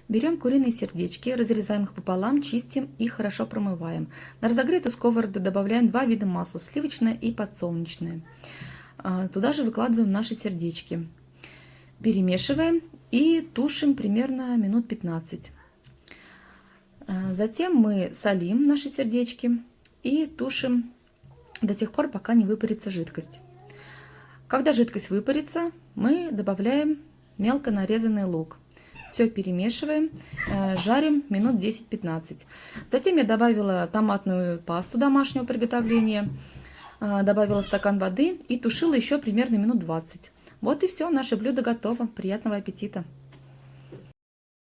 Берем куриные сердечки, разрезаем их пополам, чистим и хорошо промываем. На разогретую сковороду добавляем 2 вида масла, сливочное и подсолнечное. Туда же выкладываем наши сердечки. Перемешиваем и тушим примерно минут 15. Затем мы солим наши сердечки и тушим до тех пор, пока не выпарится жидкость. Когда жидкость выпарится, мы добавляем мелко нарезанный лук. Все перемешиваем, жарим минут 10-15. Затем я добавила томатную пасту домашнего приготовления, добавила стакан воды и тушила еще примерно минут 20. Вот и все, наше блюдо готово. Приятного аппетита!